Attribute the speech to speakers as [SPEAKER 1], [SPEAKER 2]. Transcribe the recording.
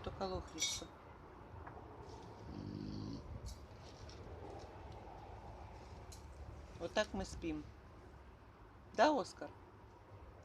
[SPEAKER 1] только лохришься. Вот так мы спим. Да, Оскар?